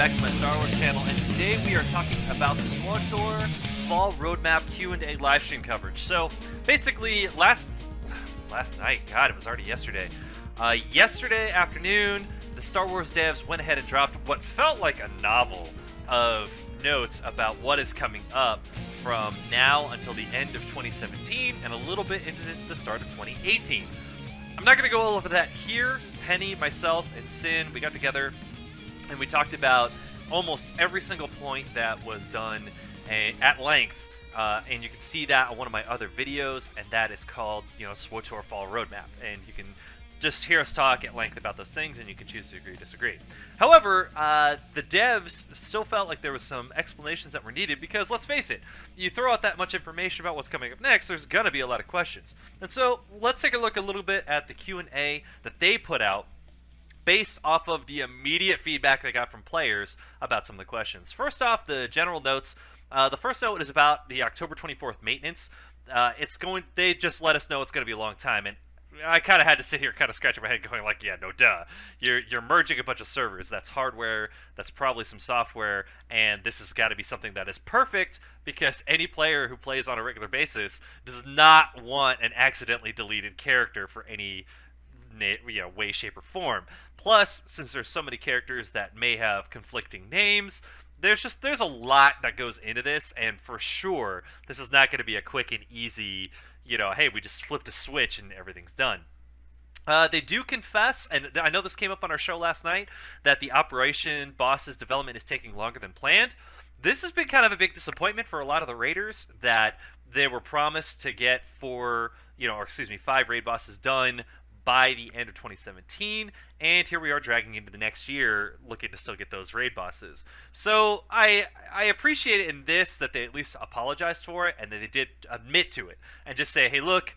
back to my Star Wars channel, and today we are talking about the SWTOR Fall Roadmap Q&A livestream coverage. So, basically, last night, God, it was already yesterday. Yesterday afternoon, the Star Wars devs went ahead and dropped what felt like a novel of notes about what is coming up from now until the end of 2017 and a little bit into the start of 2018. I'm not going to go all over that here. Penny, myself, and Sin, we got together and we talked about almost every single point that was done at length, and you can see that on one of my other videos, and that is called, SWTOR Fall Roadmap, and you can just hear us talk at length about those things, and you can choose to agree or disagree. However, the devs still felt like there was some explanations that were needed, because let's face it, you throw out that much information about what's coming up next, there's gonna be a lot of questions. And so let's take a look a little bit at the Q&A that they put out based off of the immediate feedback they got from players about some of the questions. First off, the general notes. The first note is about the October 24th maintenance. They just let us know it's going to be a long time, and I kind of had to sit here kind of scratching my head going like, yeah, no duh. You're merging a bunch of servers. That's hardware, that's probably some software, and this has got to be something that is perfect because any player who plays on a regular basis does not want an accidentally deleted character for any way, shape, or form. Plus, since there's so many characters that may have conflicting names, there's a lot that goes into this, and for sure, this is not going to be a quick and easy, hey, we just flipped a switch and everything's done. They do confess, and I know this came up on our show last night, that the Operation Boss's development is taking longer than planned. This has been kind of a big disappointment for a lot of the raiders, that they were promised to get 5 raid bosses done by the end of 2017, and here we are dragging into the next year looking to still get those raid bosses. So I appreciate it in this that they at least apologized for it and that they did admit to it and just say, hey, look,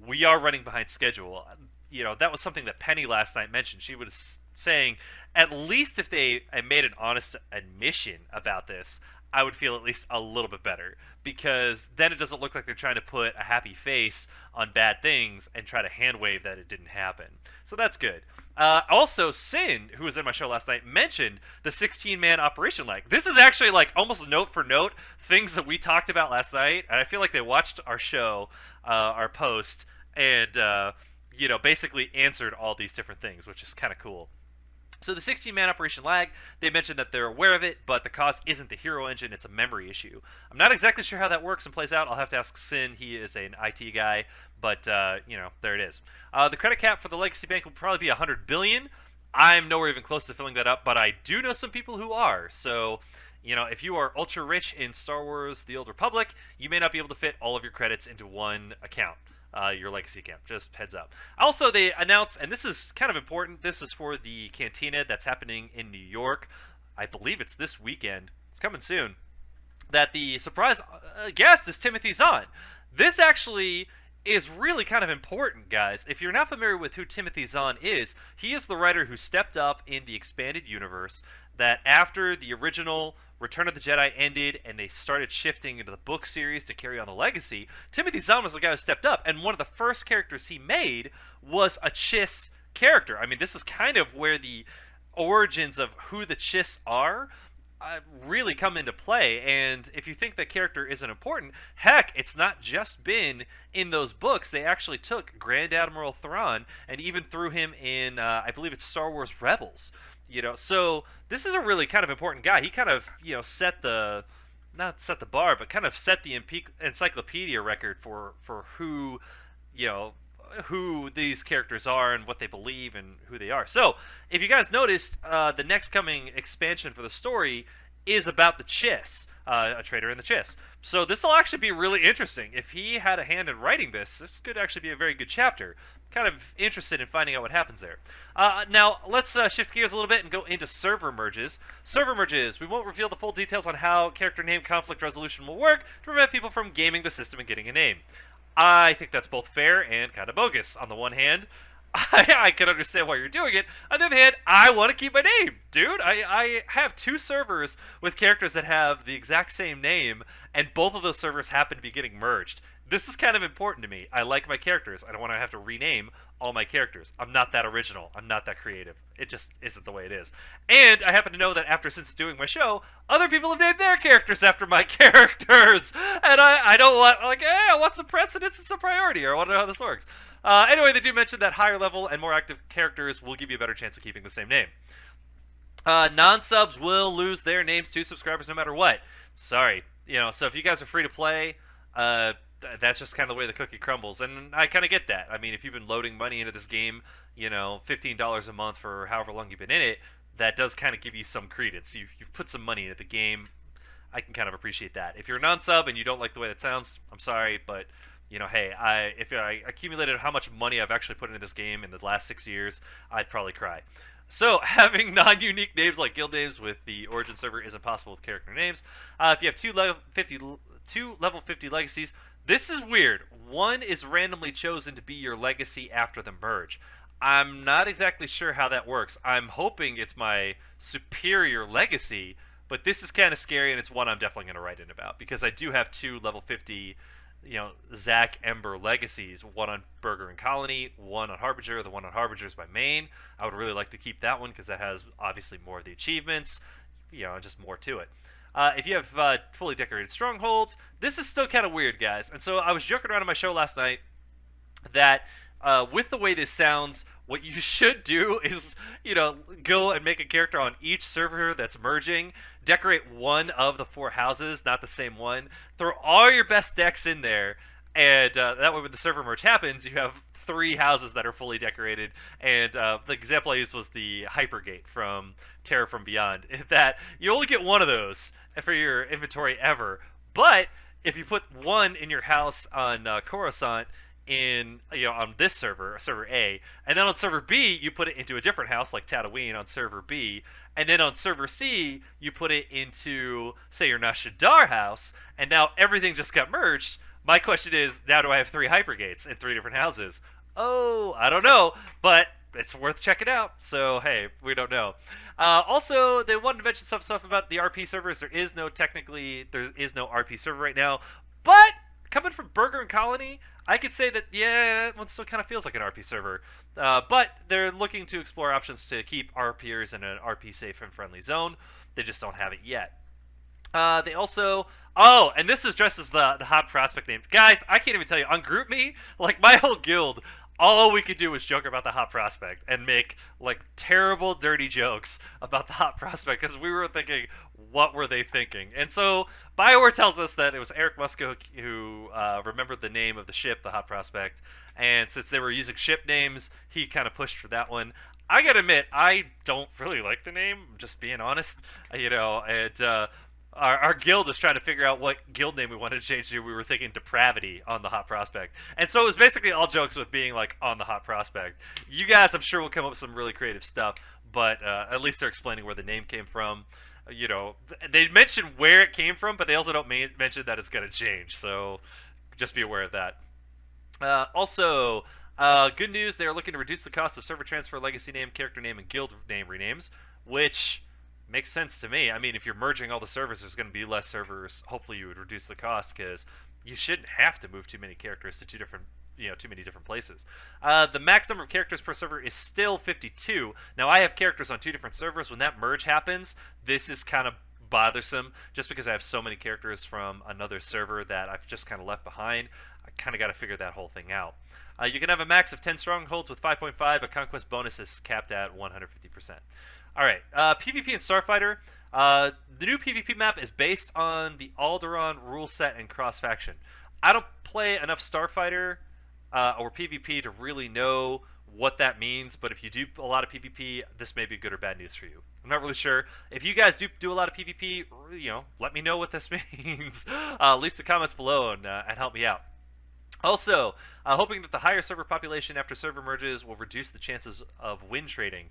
we are running behind schedule. That was something that Penny last night mentioned. She was saying at least if they made an honest admission about this, I would feel at least a little bit better, because then it doesn't look like they're trying to put a happy face on bad things and try to hand wave that it didn't happen. So that's good. Also, Sin, who was in my show last night, mentioned the 16-man operation lag. This is actually like almost note for note things that we talked about last night, and I feel like they watched our show, our post, and basically answered all these different things, which is kind of cool. So the 16-man Operation Lag, they mentioned that they're aware of it, but the cause isn't the hero engine, it's a memory issue. I'm not exactly sure how that works and plays out. I'll have to ask Sin. He is an IT guy, but, there it is. The credit cap for the Legacy Bank will probably be $100 billion. I'm nowhere even close to filling that up, but I do know some people who are. So, if you are ultra rich in Star Wars The Old Republic, you may not be able to fit all of your credits into one account. Your legacy camp, just heads up. Also, they announced, and this is kind of important, this is for the Cantina that's happening in New York. I believe it's this weekend. It's coming soon. That the surprise guest is Timothy Zahn. This actually is really kind of important, guys. If you're not familiar with who Timothy Zahn is, he is the writer who stepped up in the expanded universe, that after the original Return of the Jedi ended and they started shifting into the book series to carry on the legacy, Timothy Zahn was the guy who stepped up, and one of the first characters he made was a Chiss character. I mean, this is kind of where the origins of who the Chiss are really come into play, and if you think the character isn't important, heck, it's not just been in those books. They actually took Grand Admiral Thrawn and even threw him in, I believe it's Star Wars Rebels. So this is a really kind of important guy. He kind of, set the, not set the bar, but kind of set the encyclopedia record for who, who these characters are and what they believe and who they are. So if you guys noticed, the next coming expansion for the story is about the Chiss, a traitor in the Chiss. So this will actually be really interesting. If he had a hand in writing this could actually be a very good chapter. Kind of interested in finding out what happens there. Now, let's shift gears a little bit and go into server merges. Server merges. We won't reveal the full details on how character name conflict resolution will work to prevent people from gaming the system and getting a name. I think that's both fair and kind of bogus. On the one hand, I can understand why you're doing it. On the other hand, I want to keep my name, dude. I have 2 servers with characters that have the exact same name, and both of those servers happen to be getting merged. This is kind of important to me. I like my characters. I don't want to have to rename all my characters. I'm not that original. I'm not that creative. It just isn't the way it is. And I happen to know that since doing my show, other people have named their characters after my characters. And I don't want, like, hey, I want some precedence and some priority, or I want to know how this works. Anyway, they do mention that higher level and more active characters will give you a better chance of keeping the same name. Non-subs will lose their names to subscribers no matter what. Sorry. So if you guys are free to play, that's just kind of the way the cookie crumbles, and I kind of get that. I mean, if you've been loading money into this game, $15 a month for however long you've been in it, that does kind of give you some credence. You've put some money into the game. I can kind of appreciate that. If you're a non-sub and you don't like the way that sounds, I'm sorry, but hey, if I accumulated how much money I've actually put into this game in the last 6 years, I'd probably cry. So, having non-unique names like guild names with the Origin server isn't possible with character names. If you have two level 50 legacies, this is weird. One is randomly chosen to be your legacy after the merge. I'm not exactly sure how that works. I'm hoping it's my superior legacy, but this is kind of scary, and it's one I'm definitely going to write in about, because I do have two level 50 Zach Ember legacies, one on Burger and Colony, one on Harbinger. The one on Harbinger is my main. I would really like to keep that one because that has obviously more of the achievements, just more to it. If you have fully decorated strongholds, this is still kind of weird, guys. And so I was joking around on my show last night that with the way this sounds, what you should do is, go and make a character on each server that's merging, decorate one of the 4 houses, not the same one, throw all your best decks in there, and that way when the server merge happens, you have 3 houses that are fully decorated. And the example I used was the Hypergate from Terror from Beyond, that you only get one of those for your inventory ever, but if you put one in your house on Coruscant, on this server A, and then on server B you put it into a different house like Tatooine on server B, and then on server C you put it into, say, your Nashadar house, and now everything just got merged. My question is, now do I have 3 Hypergates in 3 different houses? Oh, I don't know, but it's worth checking out. So hey, we don't know. Also, they wanted to mention some stuff about the RP servers. There is no RP server right now, but coming from Burger and Colony, I could say that, yeah, that one still kind of feels like an RP server. But they're looking to explore options to keep RPers in an RP safe and friendly zone. They just don't have it yet. They also... Oh, and this is dressed as the hot prospect name. Guys, I can't even tell you. On GroupMe, like, my whole guild, all we could do was joke about the hot prospect and make, like, terrible, dirty jokes about the hot prospect, because we were thinking, what were they thinking? And so BioWare tells us that it was Eric Musko who remembered the name of the ship, the hot prospect, and since they were using ship names, he kind of pushed for that one. I gotta admit, I don't really like the name, just being honest, and our guild was trying to figure out what guild name we wanted to change to. We were thinking Depravity on the Hot Prospect. And so it was basically all jokes with being like on the Hot Prospect. You guys, I'm sure, will come up with some really creative stuff, but at least they're explaining where the name came from. They mention where it came from, but they also don't mention that it's going to change. So just be aware of that. Also, good news, they are looking to reduce the cost of server transfer, legacy name, character name, and guild name renames, which makes sense to me. I mean, if you're merging all the servers, there's going to be less servers. Hopefully you would reduce the cost, because you shouldn't have to move too many characters to too many different places. The max number of characters per server is still 52. Now, I have characters on 2 different servers. When that merge happens, this is kind of bothersome, just because I have so many characters from another server that I've just kind of left behind. I kind of got to figure that whole thing out. You can have a max of 10 strongholds with 5.5. A conquest bonus is capped at 150%. Alright, PvP and Starfighter. The new PvP map is based on the Alderaan rule set and cross-faction. I don't play enough Starfighter or PvP to really know what that means, but if you do a lot of PvP, this may be good or bad news for you. I'm not really sure. If you guys do a lot of PvP, let me know what this means. Leave the comments below and help me out. Also, hoping that the higher server population after server merges will reduce the chances of win trading.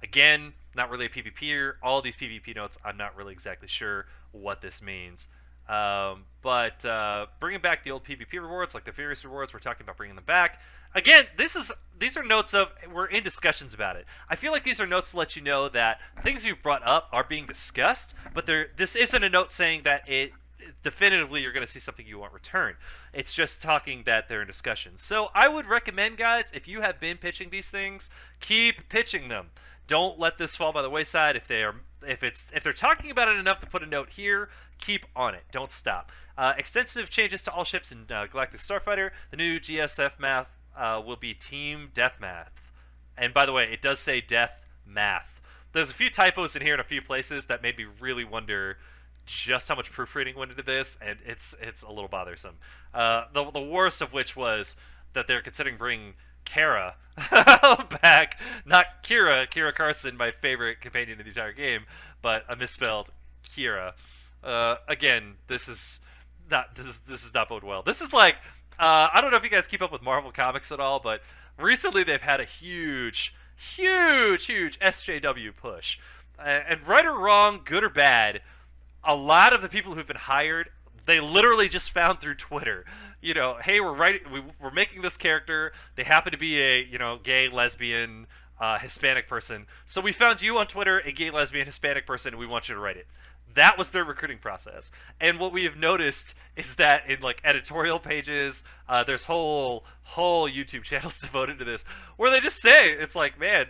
Again, not really a PvPer. All these PvP notes, I'm not really exactly sure what this means. But bringing back the old PvP rewards, like the Furious rewards, we're talking about bringing them back. Again, these are notes of, we're in discussions about it. I feel like these are notes to let you know that things you've brought up are being discussed, but this isn't a note saying that it definitively you're going to see something you want return. It's just talking that they're in discussion. So I would recommend, guys, if you have been pitching these things, keep pitching them. Don't let this fall by the wayside. If they're talking about it enough to put a note here, keep on it. Don't stop. Extensive changes to all ships in Galactic Starfighter. The new GSF math will be Team Death Math. And by the way, it does say Death Math. There's a few typos in here in a few places that made me really wonder just how much proofreading went into this, and it's a little bothersome. The worst of which was that they're considering bringing Kara back, not Kira Carson, my favorite companion in the entire game, but a misspelled Kira. Again, this is not bode well. This is like I don't know if you guys keep up with Marvel Comics at all, but recently they've had a huge SJW push, and right or wrong, good or bad, a lot of the people who've been hired, they literally just found through Twitter. You know, hey, we're making this character. They happen to be a gay, lesbian, Hispanic person. So we found you on Twitter, a gay, lesbian, Hispanic person, and we want you to write it. That was their recruiting process. And what we have noticed is that in like editorial pages, there's whole YouTube channels devoted to this, where they just say, it's like, man,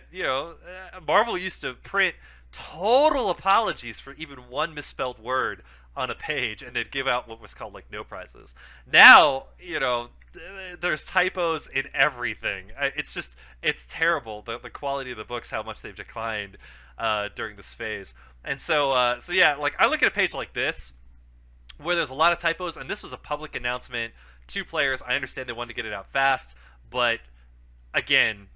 Marvel used to print total apologies for even one misspelled word on a page, and they'd give out what was called like no prizes. Now, there's typos in everything. It's terrible, the quality of the books, how much they've declined during this phase. And so yeah, like I look at a page like this where there's a lot of typos, and this was a public announcement to players. I understand they wanted to get it out fast, but again,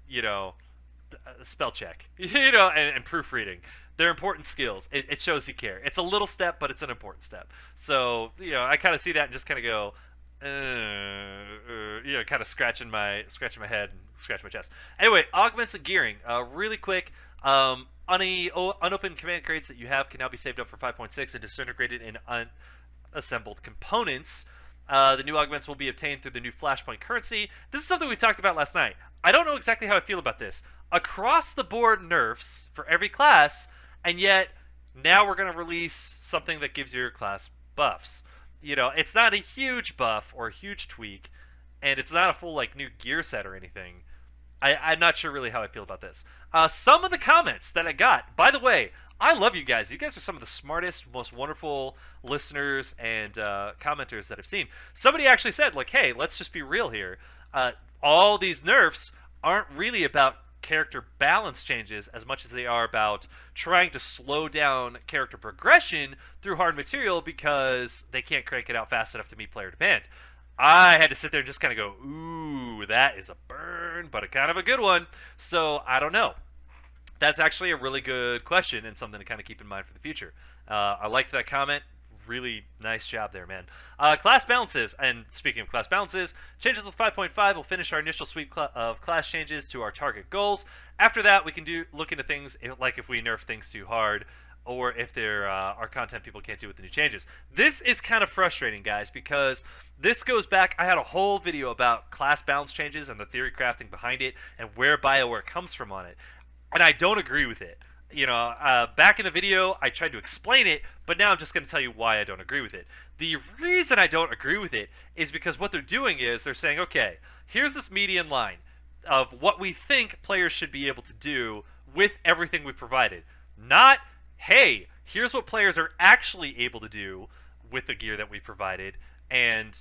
spell check, and proofreading. They're important skills. It shows you care. It's a little step, but it's an important step. So, I kind of see that and just kind of go, kind of scratching my head and scratching my chest. Anyway, augments and gearing. Really quick, unopened command crates that you have can now be saved up for 5.6 and disintegrated in unassembled components. The new augments will be obtained through the new Flashpoint currency. This is something we talked about last night. I don't know exactly how I feel about this. Across the board nerfs for every class, and yet now we're going to release something that gives your class buffs. It's not a huge buff or a huge tweak, and it's not a full like new gear set or anything. I'm not sure really how I feel about this. Some of the comments that I got, by the way, I love you guys. You guys are some of the smartest, most wonderful listeners and commenters that I've seen. Somebody actually said, like, hey, let's just be real here. All these nerfs aren't really about character balance changes as much as they are about trying to slow down character progression through hard material because they can't crank it out fast enough to meet player demand. I had to sit there and just kind of go, ooh, that is a burn, but a kind of a good one. So I don't know. That's actually a really good question and something to kind of keep in mind for the future. I liked that comment. Really nice job there, man. Class balances, and speaking of class balances, changes with 5.5 will finish our initial sweep of class changes to our target goals. After that, we can look into things like if we nerf things too hard, or if there are content people can't do with the new changes. This is kind of frustrating, guys, because this goes back. I had a whole video about class balance changes and the theory crafting behind it and where BioWare comes from on it, and I don't agree with it. Back in the video, I tried to explain it, but now I'm just going to tell you why I don't agree with it. The reason I don't agree with it is because what they're doing is they're saying, okay, here's this median line of what we think players should be able to do with everything we've provided. Not, hey, here's what players are actually able to do with the gear that we provided. And,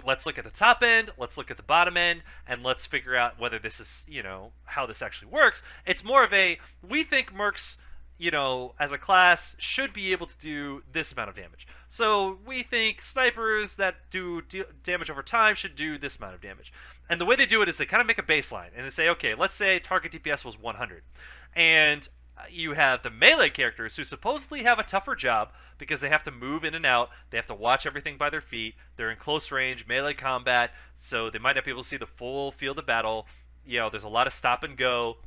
let's look at the top end, let's look at the bottom end, and let's figure out whether this is, how this actually works. It's more of a, we think mercs, as a class, should be able to do this amount of damage. So we think snipers that do damage over time should do this amount of damage. And the way they do it is they kind of make a baseline, and they say, okay, let's say target DPS was 100. And you have the melee characters who supposedly have a tougher job because they have to move in and out, they have to watch everything by their feet, they're in close range, melee combat, so they might not be able to see the full field of battle. There's a lot of stop and go.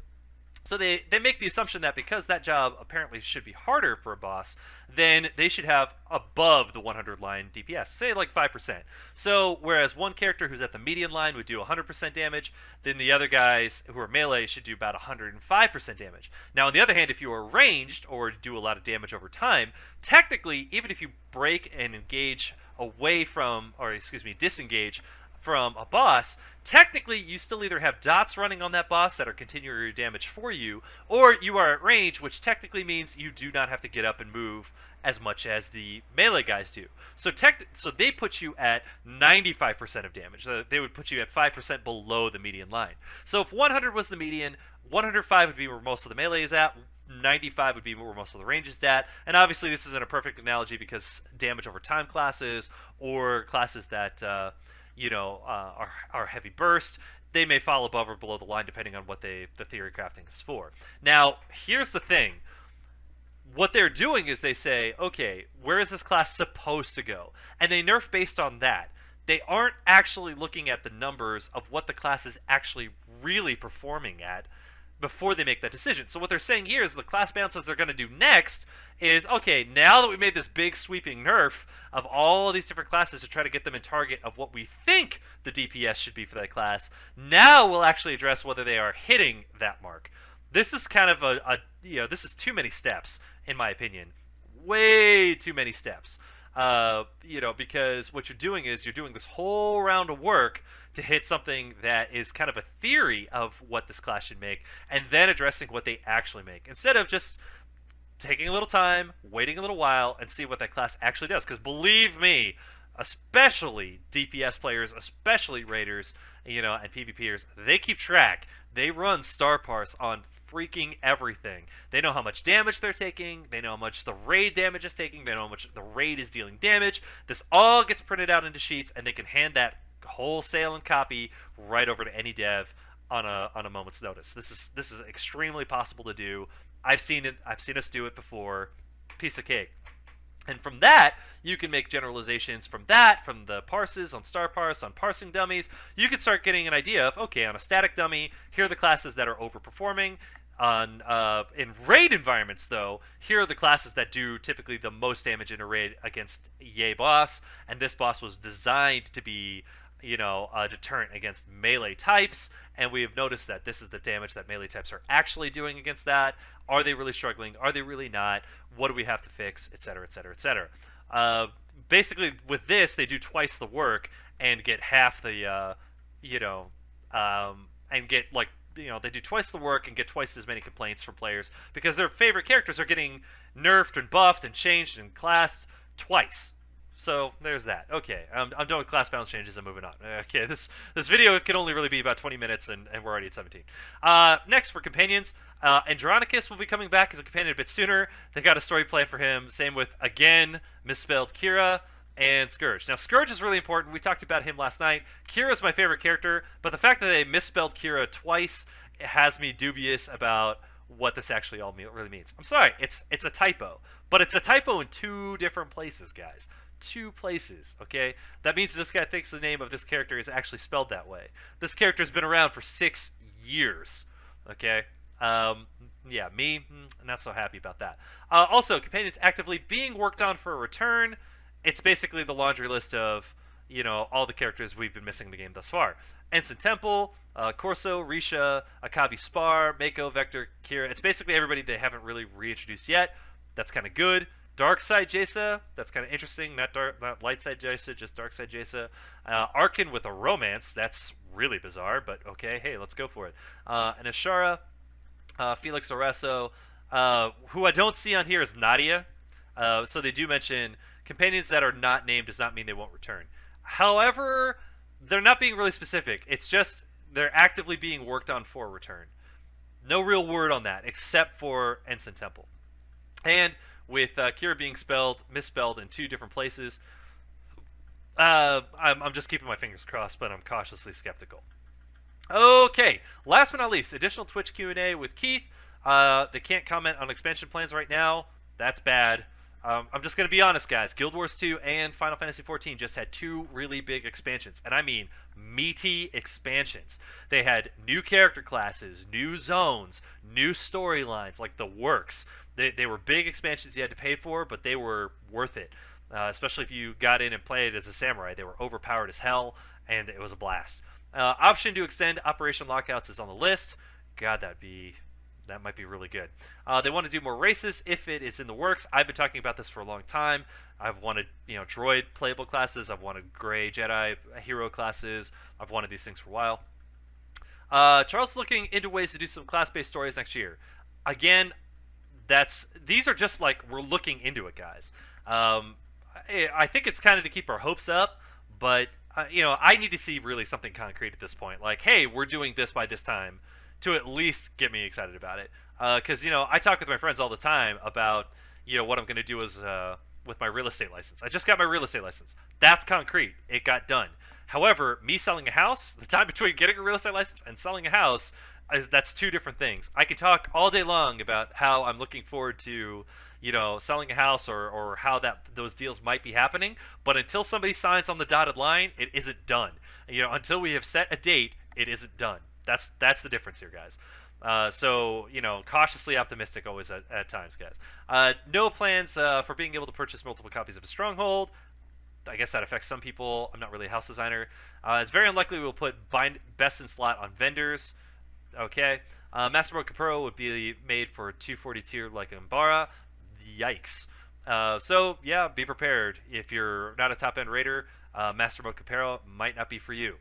So they make the assumption that because that job apparently should be harder for a boss, then they should have above the 100 line DPS, say like 5%. So whereas one character who's at the median line would do 100% damage, then the other guys who are melee should do about 105% damage. Now on the other hand, if you are ranged or do a lot of damage over time, technically, even if you break and engage away from, or excuse me, disengage from a boss, technically you still either have dots running on that boss that are continuing your damage for you, or you are at range, which technically means you do not have to get up and move as much as the melee guys do. So so they put you at 95% of damage. They would put you at 5% below the median line. So if 100 was the median, 105 would be where most of the melee is at, 95 would be where most of the range is at. And obviously this isn't a perfect analogy because damage over time classes or classes that are heavy burst, they may fall above or below the line depending on what the theory crafting is for. Now, here's the thing. What they're doing is they say, okay, where is this class supposed to go? And they nerf based on that. They aren't actually looking at the numbers of what the class is actually really performing at before they make that decision. So what they're saying here is the class bounces they're going to do next is, okay, now that we made this big sweeping nerf of all these different classes to try to get them in target of what we think the DPS should be for that class, now we'll actually address whether they are hitting that mark. This is kind of this is too many steps, in my opinion. Way too many steps. Because what you're doing is you're doing this whole round of work to hit something that is kind of a theory of what this class should make, and then addressing what they actually make, instead of just taking a little time, waiting a little while, and see what that class actually does. Because believe me, especially DPS players, especially raiders, and PvPers, they keep track. They run star parse on freaking everything. They know how much damage they're taking, they know how much the raid damage is taking, they know how much the raid is dealing damage. This all gets printed out into sheets, and they can hand that wholesale and copy right over to any dev on a moment's notice. This is extremely possible to do. I've seen us do it before. Piece of cake. And from that, you can make generalizations from the parses on star parse, on parsing dummies. You can start getting an idea of, okay, on a static dummy, here are the classes that are overperforming. In raid environments, though, here are the classes that do typically the most damage in a raid against yay boss, and this boss was designed to be, a deterrent against melee types, and we have noticed that this is the damage that melee types are actually doing against that. Are they really struggling? Are they really not? What do we have to fix? Etc., etc., etc. Basically, with this, they do twice the work and get half the, and get they do twice the work and get twice as many complaints from players because their favorite characters are getting nerfed and buffed and changed and classed twice. So there's that. Okay, I'm done with class balance changes and moving on. Okay, this video can only really be about 20 minutes and we're already at 17. Next, for companions, Andronicus will be coming back as a companion a bit sooner. They got a story plan for him. Same with, again, misspelled Kira and Scourge. Now, Scourge is really important. We talked about him last night. Kira's my favorite character, but the fact that they misspelled Kira twice has me dubious about what this actually all really means. I'm sorry, it's a typo, but it's a typo in two different places, guys. Two places, okay? That means this guy thinks the name of this character is actually spelled that way. This character's been around for 6 years, okay? Yeah, me, not so happy about that. Also, companions actively being worked on for a return. It's basically the laundry list of, all the characters we've been missing in the game thus far. Ensign Temple, Corso, Risha, Akabi Spar, Mako, Vector, Kira. It's basically everybody they haven't really reintroduced yet. That's kind of good. Dark Side Jaisa, that's kind of interesting. Not Light Side Jaisa, just Dark Side Jaisa. Arkin with a romance, that's really bizarre, but okay, hey, let's go for it. And Ashara, Felix Oreso, who I don't see on here is Nadia. So they do mention companions that are not named does not mean they won't return. However, they're not being really specific. It's just they're actively being worked on for return. No real word on that, except for Ensign Temple. And with Kira being misspelled in 2 different places, I'm just keeping my fingers crossed, but I'm cautiously skeptical. Okay, last but not least, additional Twitch Q&A with Keith. They can't comment on expansion plans right now. That's bad. I'm just going to be honest, guys. Guild Wars 2 and Final Fantasy 14 just had 2 really big expansions, and I mean meaty expansions. They had new character classes, new zones, new storylines, like the works. They were big expansions you had to pay for, but they were worth it, especially if you got in and played as a samurai. They were overpowered as hell, and it was a blast. Option to extend Operation Lockouts is on the list. God, that'd be That might be really good. They want to do more races if it is in the works. I've been talking about this for a long time. I've wanted, droid playable classes. I've wanted gray Jedi hero classes. I've wanted these things for a while. Charles is looking into ways to do some class-based stories next year. Again, these are just like, we're looking into it, guys. I think it's kind of to keep our hopes up, but I need to see really something concrete at this point. Like, hey, we're doing this by this time, to at least get me excited about it. Because I talk with my friends all the time about what I'm going to do is with my real estate license. I just got my real estate license. That's concrete. It got done. However, me selling a house, the time between getting a real estate license and selling a house, that's two different things. I can talk all day long about how I'm looking forward to selling a house or how those deals might be happening, but until somebody signs on the dotted line, it isn't done. Until we have set a date, it isn't done. That's the difference here, guys. So cautiously optimistic always at times, guys. No plans for being able to purchase multiple copies of a Stronghold. I guess that affects some people. I'm not really a house designer. It's very unlikely we'll put best in slot on vendors. Okay. Master Mode Capro would be made for 242 like Umbara. Yikes. So yeah, be prepared. If you're not a top-end raider, Master Mode Capro might not be for you.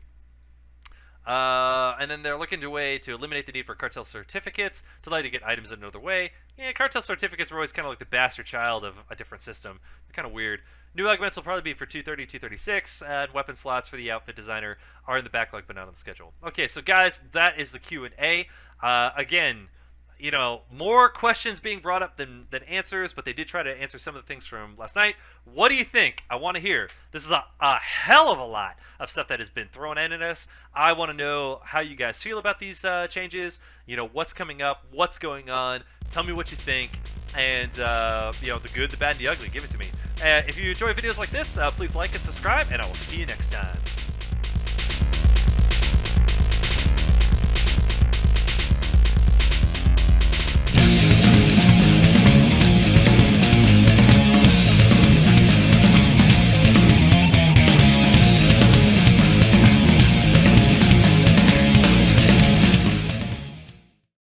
And then they're looking to a way to eliminate the need for cartel certificates to allow you to get items another way. Yeah, cartel certificates were always kind of like the bastard child of a different system. They're kind of weird. New augments will probably be for 230, 236, and weapon slots for the outfit designer are in the backlog but not on the schedule. Okay, so guys, that is the Q&A. Again, more questions being brought up than answers, but they did try to answer some of the things from last night. What do you think? I want to hear. This is a hell of a lot of stuff that has been thrown in at us. I want to know how you guys feel about these changes. What's coming up, what's going on. Tell me what you think, and the good, the bad, and the ugly. Give it to me. If you enjoy videos like this, please like and subscribe, and I will see you next time.